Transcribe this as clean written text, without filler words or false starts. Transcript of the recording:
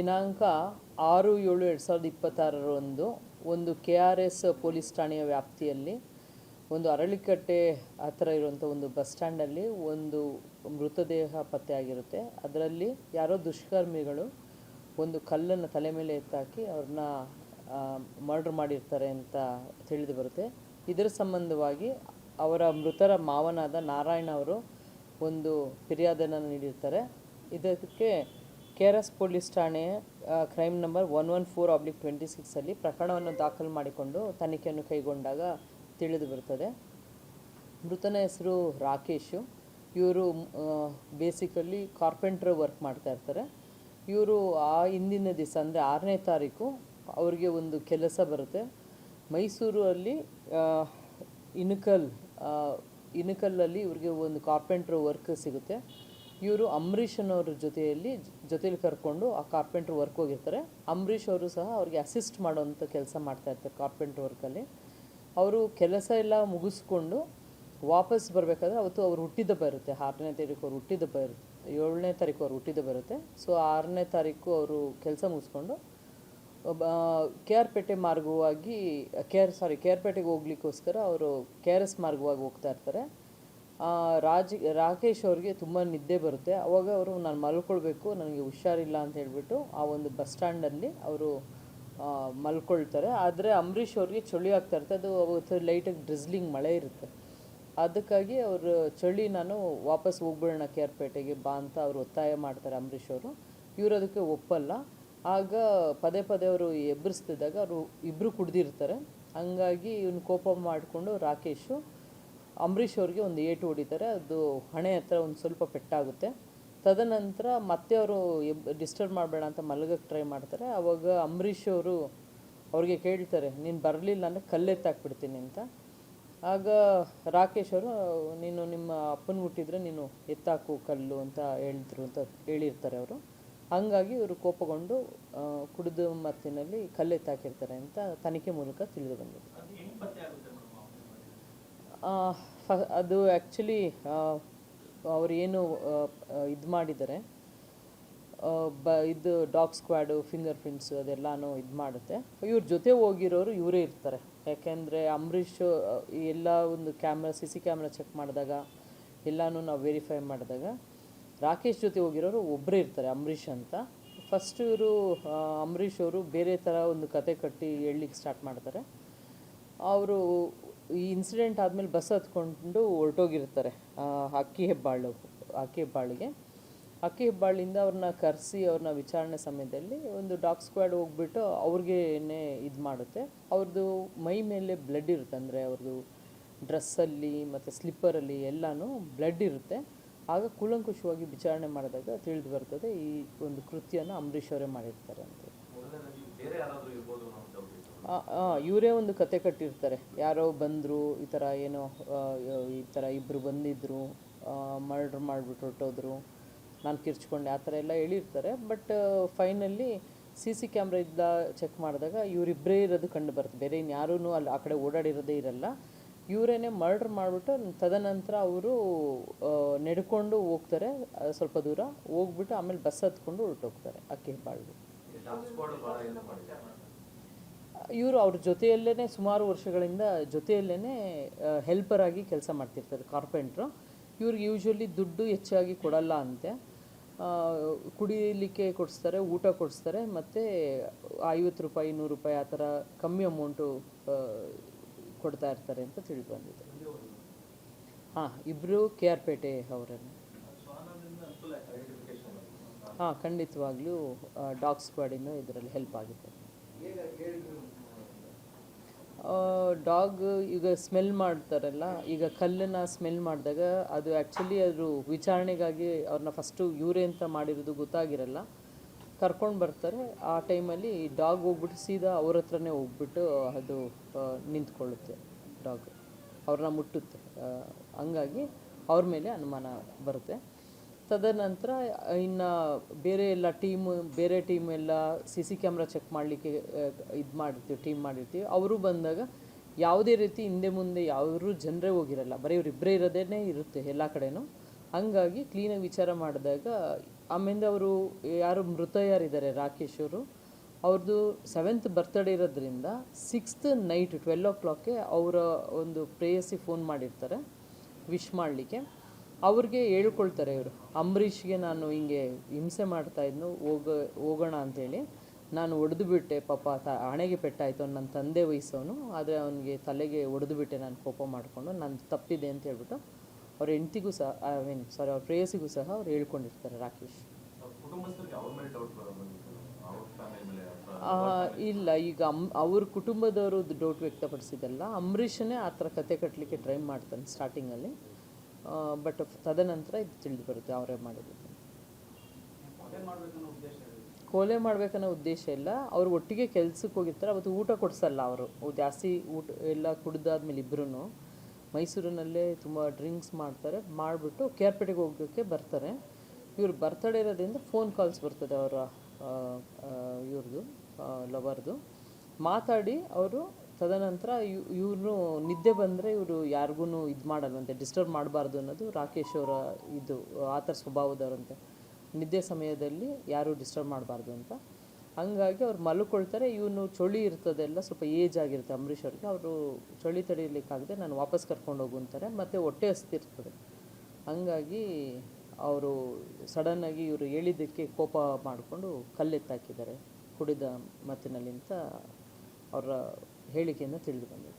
ದಿನಾಂಕ 6/7/2026 ಒಂದು KRS police ಠಾಣೆಯ ವ್ಯಾಪ್ತಿಯಲ್ಲಿ ಒಂದು ಅರಳಿಕಟ್ಟೆ ಹತ್ತಿರ ಇರುವಂಥ ಒಂದು ಬಸ್ ಸ್ಟ್ಯಾಂಡಲ್ಲಿ ಒಂದು ಮೃತದೇಹ ಪತ್ತೆಯಾಗಿರುತ್ತೆ. ಅದರಲ್ಲಿ ಯಾರೋ ದುಷ್ಕರ್ಮಿಗಳು ಒಂದು ಕಲ್ಲನ್ನು ತಲೆ ಮೇಲೆ ಎತ್ತಾಕಿ ಅವ್ರನ್ನ ಮರ್ಡರ್ ಮಾಡಿರ್ತಾರೆ ಅಂತ ತಿಳಿದು ಬರುತ್ತೆ. ಇದರ ಸಂಬಂಧವಾಗಿ ಅವರ ಮೃತರ ಮಾವನಾದ ನಾರಾಯಣ ಅವರು ಒಂದು ಫಿರ್ಯಾದನ್ನು ನೀಡಿರ್ತಾರೆ. ಇದಕ್ಕೆ KRS ಪೊಲೀಸ್ ಠಾಣೆ ಕ್ರೈಮ್ ನಂಬರ್ 114/26 ಪ್ರಕರಣವನ್ನು ದಾಖಲು ಮಾಡಿಕೊಂಡು ತನಿಖೆಯನ್ನು ಕೈಗೊಂಡಾಗ ತಿಳಿದು ಬರುತ್ತದೆ. ಮೃತನ ಹೆಸರು ರಾಕೇಶು. ಇವರು ಬೇಸಿಕಲಿ ಕಾರ್ಪೆಂಟ್ರ್ ವರ್ಕ್ ಮಾಡ್ತಾ ಇರ್ತಾರೆ. ಇವರು ಹಿಂದಿನ ದಿವಸ ಅಂದರೆ 6ನೇ ತಾರೀಕು ಅವರಿಗೆ ಒಂದು ಕೆಲಸ ಬರುತ್ತೆ. ಮೈಸೂರಲ್ಲಿ ಇನಕಲ್ಲಲ್ಲಿ ಇವ್ರಿಗೆ ಒಂದು ಕಾರ್ಪೆಂಟ್ರ್ ವರ್ಕ್ ಸಿಗುತ್ತೆ. ಇವರು ಅಂಬರೀಷನವ್ರ ಜೊತೆಯಲ್ಲಿ ಕರ್ಕೊಂಡು ಆ ಕಾರ್ಪೆಂಟ್ರ್ ವರ್ಕ್ ಹೋಗಿರ್ತಾರೆ. ಅಂಬರೀಷ್ ಅವರು ಸಹ ಅವ್ರಿಗೆ ಅಸಿಸ್ಟ್ ಮಾಡೋವಂಥ ಕೆಲಸ ಮಾಡ್ತಾಯಿರ್ತಾರೆ ಕಾರ್ಪೆಂಟ್ರ್ ವರ್ಕಲ್ಲಿ. ಅವರು ಕೆಲಸ ಎಲ್ಲ ಮುಗಿಸ್ಕೊಂಡು ವಾಪಸ್ ಬರಬೇಕಾದ್ರೆ ಅವತ್ತು ಅವ್ರು ಹುಟ್ಟಿದಬ್ಬ ಇರುತ್ತೆ. 6ನೇ ತಾರೀಕು ಅವ್ರು ಹುಟ್ಟಿದಬ್ಬ ಇರುತ್ತೆ. 7ನೇ ತಾರೀಕು ಅವ್ರು ಹುಟ್ಟಿದಬ್ಬ ಇರುತ್ತೆ. ಸೊ 6ನೇ ತಾರೀಕು ಅವರು ಕೆಲಸ ಮುಗಿಸ್ಕೊಂಡು KR ಪೇಟೆಗೆ ಹೋಗ್ಲಿಕ್ಕೋಸ್ಕರ ಅವರು KRS ಮಾರ್ಗವಾಗಿ ಹೋಗ್ತಾ ಇರ್ತಾರೆ. ರಾಕೇಶ್ ಅವ್ರಿಗೆ ತುಂಬ ನಿದ್ದೆ ಬರುತ್ತೆ. ಅವಾಗ ಅವರು ನಾನು ಮಲ್ಕೊಳ್ಬೇಕು, ನನಗೆ ಹುಷಾರಿಲ್ಲ ಅಂತ ಹೇಳ್ಬಿಟ್ಟು ಆ ಒಂದು ಬಸ್ ಸ್ಟ್ಯಾಂಡಲ್ಲಿ ಅವರು ಮಲ್ಕೊಳ್ತಾರೆ. ಆದರೆ ಅಂಬರೀಷ್ ಅವ್ರಿಗೆ ಚಳಿ ಆಗ್ತಾ ಇರುತ್ತೆ. ಅದು ಅವತ್ತು ಲೈಟಾಗಿ ಡ್ರಿಸ್ಲಿಂಗ್ ಮಳೆ ಇರುತ್ತೆ. ಅದಕ್ಕಾಗಿ ಅವರು ಚಳಿ ನಾನು ವಾಪಸ್ ಹೋಗ್ಬಿಡೋಣ KR ಪೇಟೆಗೆ ಬಾ ಅಂತ ಅವರು ಒತ್ತಾಯ ಮಾಡ್ತಾರೆ ಅಂಬರೀಷ್ ಅವರು. ಇವರು ಅದಕ್ಕೆ ಒಪ್ಪಲ್ಲ. ಆಗ ಪದೇ ಅವರು ಎಬ್ಬರಿಸ್ತಿದ್ದಾಗ ಅವರು ಇಬ್ಬರು ಕುಡ್ದಿರ್ತಾರೆ. ಹಂಗಾಗಿ ಇವನು ಕೋಪ ಮಾಡಿಕೊಂಡು ರಾಕೇಶು ಅಂಬರೀಷ್ ಅವ್ರಿಗೆ ಒಂದು ಏಟು ಹೊಡಿತಾರೆ. ಅದು ಹಣೆ ಹತ್ರ ಒಂದು ಸ್ವಲ್ಪ ಪೆಟ್ಟಾಗುತ್ತೆ. ತದನಂತರ ಮತ್ತೆ ಅವರು ಡಿಸ್ಟರ್ಬ್ ಮಾಡಬೇಡ ಅಂತ ಮಲಗಕ್ಕೆ ಟ್ರೈ ಮಾಡ್ತಾರೆ. ಆವಾಗ ಅಂಬರೀಷ್ ಅವರು ಅವ್ರಿಗೆ ಕೇಳ್ತಾರೆ, ನೀನು ಬರಲಿಲ್ಲ ಅಂದರೆ ಕಲ್ಲೆತ್ತಾಕ್ಬಿಡ್ತೀನಿ ಅಂತ. ಆಗ ರಾಕೇಶ್ ಅವರು, ನೀನು ನಿಮ್ಮ ಅಪ್ಪನ ಹುಟ್ಟಿದ್ರೆ ನೀನು ಎತ್ತಾಕು ಕಲ್ಲು ಅಂತ ಹೇಳಿರ್ತಾರೆ ಅವರು. ಹಂಗಾಗಿ ಇವರು ಕೋಪಗೊಂಡು ಕುಡಿದು ಮತ್ತಿನಲ್ಲಿ ಕಲ್ಲೆತ್ತಾಕಿರ್ತಾರೆ ಅಂತ ತನಿಖೆ ಮೂಲಕ ತಿಳಿದು ಬಂದಿದೆ. ಅದು ಆ್ಯಕ್ಚುಲಿ ಅವರು ಏನು ಇದು ಮಾಡಿದ್ದಾರೆ, ಇದು ಡಾಗ್ ಸ್ಕ್ವಾಡು, ಫಿಂಗರ್ ಪ್ರಿಂಟ್ಸು ಅದೆಲ್ಲನೂ ಇದು ಮಾಡುತ್ತೆ. ಇವ್ರ ಜೊತೆ ಹೋಗಿರೋರು ಇವರೇ ಇರ್ತಾರೆ. ಯಾಕೆಂದರೆ ಅಂಬರೀಷ್ ಎಲ್ಲ ಒಂದು CC ಕ್ಯಾಮ್ರಾ ಚೆಕ್ ಮಾಡಿದಾಗ ಎಲ್ಲನೂ ನಾವು ವೆರಿಫೈ ಮಾಡಿದಾಗ ರಾಕೇಶ್ ಜೊತೆ ಹೋಗಿರೋರು ಒಬ್ಬರೇ ಇರ್ತಾರೆ, ಅಂಬರೀಷ್ ಅಂತ. ಫಸ್ಟ್ ಇವರು ಅಂಬರೀಷ್ ಅವರು ಬೇರೆ ಥರ ಒಂದು ಕತೆ ಕಟ್ಟಿ ಹೇಳಲಿಕ್ಕೆ ಸ್ಟಾರ್ಟ್ ಮಾಡ್ತಾರೆ. ಅವರು ಈ ಇನ್ಸಿಡೆಂಟ್ ಆದಮೇಲೆ ಬಸ್ ಹತ್ಕೊಂಡು ಹೊರಟೋಗಿರ್ತಾರೆ ಅಕ್ಕಿ ಹೆಬ್ಬಾಳಿಂದ ಅವ್ರನ್ನ ಕರೆಸಿ ಅವ್ರನ್ನ ವಿಚಾರಣೆ ಸಮಯದಲ್ಲಿ ಒಂದು ಡಾಗ್ ಸ್ಕ್ವಾಡ್ ಹೋಗ್ಬಿಟ್ಟು ಅವ್ರಿಗೇನೆ ಇದು ಮಾಡುತ್ತೆ. ಅವ್ರದ್ದು ಮೈ ಮೇಲೆ ಬ್ಲಡ್ ಇರುತ್ತೆ, ಅಂದರೆ ಅವ್ರದ್ದು ಡ್ರೆಸ್ಸಲ್ಲಿ ಮತ್ತು ಸ್ಲಿಪ್ಪರಲ್ಲಿ ಎಲ್ಲನೂ ಬ್ಲಡ್ ಇರುತ್ತೆ. ಆಗ ಕೂಲಂಕುಷವಾಗಿ ವಿಚಾರಣೆ ಮಾಡಿದಾಗ ತಿಳಿದು ಬರ್ತದೆ ಈ ಒಂದು ಕೃತ್ಯನ ಅಂಬರೀಷ್ ಅವರೇ ಮಾಡಿರ್ತಾರೆ ಅಂತ. ಇವರೇ ಒಂದು ಕತೆ ಕಟ್ಟಿರ್ತಾರೆ. ಯಾರೋ ಬಂದರು, ಈ ಥರ ಇಬ್ಬರು ಬಂದಿದ್ದರು, ಮರ್ಡ್ರ್ ಮಾಡಿಬಿಟ್ಟು ಹೊರಟೋದ್ರು, ನಾನು ಕಿರ್ಚ್ಕೊಂಡೆ, ಆ ಥರ ಎಲ್ಲ ಹೇಳಿರ್ತಾರೆ. ಬಟ್ ಫೈನಲ್ಲಿ CC ಕ್ಯಾಮ್ರಾ ಚೆಕ್ ಮಾಡಿದಾಗ ಇವರಿಬ್ಬರೇ ಇರೋದು ಕಂಡು ಬರುತ್ತೆ. ಬೇರೆ ಇನ್ಯಾರೂ ಅಲ್ಲಿ ಆ ಕಡೆ ಓಡಾಡಿರೋದೇ ಇರಲ್ಲ. ಇವರೇನೆ ಮರ್ಡ್ರ್ ಮಾಡಿಬಿಟ್ಟು ತದನಂತರ ಅವರು ನಡ್ಕೊಂಡು ಹೋಗ್ತಾರೆ. ಸ್ವಲ್ಪ ದೂರ ಹೋಗ್ಬಿಟ್ಟು ಆಮೇಲೆ ಬಸ್ ಹತ್ಕೊಂಡು ಹೊರಟೋಗ್ತಾರೆ ಅಕ್ಕಿ ಹೆಬ್ಬಾಳಿಗೆ. ಇವರು ಅವ್ರ ಜೊತೆಯಲ್ಲೇ ಸುಮಾರು ವರ್ಷಗಳಿಂದ ಜೊತೆಯಲ್ಲೇ ಹೆಲ್ಪರ್ ಆಗಿ ಕೆಲಸ ಮಾಡ್ತಿರ್ತಾರೆ, ಕಾರ್ಪೆಂಟ್ರು. ಇವ್ರಿಗೆ ಯೂಶ್ವಲಿ ದುಡ್ಡು ಹೆಚ್ಚಾಗಿ ಕೊಡಲ್ಲ ಅಂತೆ. ಕುಡಿಯಲಿಕ್ಕೆ ಕೊಡಿಸ್ತಾರೆ, ಊಟ ಕೊಡಿಸ್ತಾರೆ, ಮತ್ತು 50 ರೂಪಾಯಿ 100 ರೂಪಾಯಿ ಆ ಥರ ಕಮ್ಮಿ ಅಮೌಂಟು ಕೊಡ್ತಾ ಇರ್ತಾರೆ ಅಂತ ತಿಳಿದು ಬಂದಿದೆ. ಇಬ್ಬರು KR ಪೇಟೆ ಅವರನ್ನು. ಖಂಡಿತವಾಗ್ಲೂ ಡಾಗ್ ಸ್ಕ್ವಾಡಿಂದ ಇದರಲ್ಲಿ ಹೆಲ್ಪ್ ಆಗಿದೆ. ಡಾಗ್ ಈಗ ಸ್ಮೆಲ್ ಮಾಡ್ತಾರಲ್ಲ, ಈಗ ಕಲ್ಲನ್ನು ಸ್ಮೆಲ್ ಮಾಡಿದಾಗ ಅದು ಆ್ಯಕ್ಚುಲಿ ಅದು ವಿಚಾರಣೆಗಾಗಿ ಅವ್ರನ್ನ ಫಸ್ಟು ಇವರೇ ಅಂತ ಮಾಡಿರೋದು ಗೊತ್ತಾಗಿರಲ್ಲ. ಕರ್ಕೊಂಡು ಬರ್ತಾರೆ. ಆ ಟೈಮಲ್ಲಿ ಡಾಗ್ ಹೋಗ್ಬಿಟ್ಟು ಸೀದಾ ಅವ್ರ ಹತ್ರನೇ ಹೋಗ್ಬಿಟ್ಟು ಅದು ನಿಂತ್ಕೊಳ್ಳುತ್ತೆ. ಡಾಗ್ ಅವ್ರನ್ನ ಮುಟ್ಟುತ್ತೆ. ಹಂಗಾಗಿ ಅವ್ರ ಮೇಲೆ ಅನುಮಾನ ಬರುತ್ತೆ. ತದನಂತರ ಇನ್ನು ಬೇರೆ ಟೀಮ್ ಎಲ್ಲ CC ಕ್ಯಾಮ್ರಾ ಚೆಕ್ ಮಾಡಲಿಕ್ಕೆ ಟೀಮ್ ಮಾಡಿರ್ತೀವಿ. ಅವರು ಬಂದಾಗ ಯಾವುದೇ ರೀತಿ ಹಿಂದೆ ಮುಂದೆ ಯಾರೂ ಜನರೇ ಹೋಗಿರಲ್ಲ, ಬರೀ ಇವರಿಬ್ಬರೇ ಇರೋದೇ ಇರುತ್ತೆ ಎಲ್ಲ ಕಡೆನೂ. ಹಂಗಾಗಿ ಕ್ಲೀನಾಗಿ ವಿಚಾರ ಮಾಡಿದಾಗ ಆಮೇಲೆ ಅವರು ಯಾರು ಮೃತಯಾರಿದ್ದಾರೆ ರಾಕೇಶ್ ಅವರು, ಅವ್ರದ್ದು 7th ಬರ್ತ್ಡೇ ಇರೋದ್ರಿಂದ 6th ನೈಟ್ 12 o'clockಗೆ ಅವರ ಒಂದು ಪ್ರೇಯಸಿ ಫೋನ್ ಮಾಡಿರ್ತಾರೆ ವಿಶ್ ಮಾಡಲಿಕ್ಕೆ. ಅವ್ರಿಗೆ ಹೇಳ್ಕೊಳ್ತಾರೆ ಇವರು, ಅಂಬರೀಷ್ಗೆ ನಾನು ಹಿಂಗೆ ಹಿಂಸೆ ಮಾಡ್ತಾಯಿದ್ನು, ಹೋಗೋಣ ಅಂಥೇಳಿ. ನಾನು ಹೊಡೆದು ಬಿಟ್ಟೆ, ಪಾಪ ಹಣೆಗೆ ಪೆಟ್ಟಾಯಿತು, ನನ್ನ ತಂದೆ ವಯಸ್ಸವನು, ಆದರೆ ಅವನಿಗೆ ತಲೆಗೆ ಹೊಡೆದು ಬಿಟ್ಟೆ ನಾನು ಕೋಪ ಮಾಡಿಕೊಂಡು, ನಾನು ತಪ್ಪಿದೆ ಅಂತ ಹೇಳ್ಬಿಟ್ಟು ಅವ್ರ ಹೆಂಡ್ತಿಗೂ ಸಹ ಅವ್ರ ಪ್ರೇಯಸಿಗೂ ಸಹ ಅವ್ರು ಹೇಳ್ಕೊಂಡಿರ್ತಾರೆ ರಾಕೇಶ್. ಇಲ್ಲ, ಈಗ ಅವ್ರ ಕುಟುಂಬದವರು ಡೌಟ್ ವ್ಯಕ್ತಪಡಿಸಿದಲ್ಲ, ಅಂಬರೀಷನೇ ಆ ಥರ ಕತೆ ಕಟ್ಟಲಿಕ್ಕೆ ಟ್ರೈ ಮಾಡ್ತಾನೆ ಸ್ಟಾರ್ಟಿಂಗಲ್ಲಿ. ಬಟ್ ತದನಂತರ ಇದು ತಿಳಿದು ಬರುತ್ತೆ ಅವರೇ ಮಾಡಿದ್ದು. ಕೊಲೆ ಮಾಡಬೇಕನ್ನೋ ಉದ್ದೇಶ ಇಲ್ಲ. ಅವ್ರು ಒಟ್ಟಿಗೆ ಕೆಲ್ಸಕ್ಕೆ ಹೋಗಿರ್ತಾರೆ. ಅವತ್ತು ಊಟ ಕೊಡಿಸಲ್ಲ ಅವರು, ಜಾಸ್ತಿ ಊಟ ಎಲ್ಲ ಕುಡ್ದಾದ್ಮೇಲೆ ಇಬ್ಬರೂ ಮೈಸೂರಿನಲ್ಲೇ ತುಂಬ ಡ್ರಿಂಕ್ಸ್ ಮಾಡ್ತಾರೆ. ಮಾಡಿಬಿಟ್ಟು ಕೇರ್ಪೇಟೆಗೆ ಹೋಗೋಕ್ಕೆ ಬರ್ತಾರೆ. ಇವ್ರು ಬರ್ತಡೇ ಇರೋದ್ರಿಂದ ಫೋನ್ ಕಾಲ್ಸ್ ಬರ್ತದೆ ಅವರ ಇವ್ರದ್ದು ಲವರ್ದು. ಮಾತಾಡಿ ಅವರು ತದನಂತರ ಇವ್ರು ನಿದ್ದೆ ಬಂದರೆ ಇವರು ಯಾರಿಗೂ ಇದು ಮಾಡಲ್ವಂತೆ, ಡಿಸ್ಟರ್ಬ್ ಮಾಡಬಾರ್ದು ಅನ್ನೋದು ರಾಕೇಶ್ ಅವರ ಇದು, ಆ ಥರ ಸ್ವಭಾವದವರಂತೆ. ನಿದ್ದೆ ಸಮಯದಲ್ಲಿ ಯಾರೂ ಡಿಸ್ಟರ್ಬ್ ಮಾಡಬಾರ್ದು ಅಂತ. ಹಂಗಾಗಿ ಅವ್ರು ಮಲ್ಕೊಳ್ತಾರೆ. ಇವನು ಚಳಿ ಇರ್ತದೆಲ್ಲ, ಸ್ವಲ್ಪ ಏಜ್ ಆಗಿರುತ್ತೆ ಅಂಬರೀಷ್ ಅವ್ರಿಗೆ. ಅವರು ಚಳಿ ತಡೀಲಿಕ್ಕಾಗದೆ ನಾನು ವಾಪಸ್ ಕರ್ಕೊಂಡು ಹೋಗು ಅಂತಾರೆ. ಮತ್ತು ಹೊಟ್ಟೆ ಹಸ್ತಿರ್ತದೆ. ಹಂಗಾಗಿ ಅವರು ಸಡನ್ನಾಗಿ ಇವರು ಹೇಳಿದ್ದಕ್ಕೆ ಕೋಪ ಮಾಡಿಕೊಂಡು ಕಲ್ಲೆತ್ತಾಕಿದ್ದಾರೆ ಕುಡಿದ ಮತ್ತಿನಲ್ಲಿ ಅಂತ ಅವರ ಹೇಳಿಕೆಯಿಂದ ತಿಳಿದು ಬಂದಿದೆ.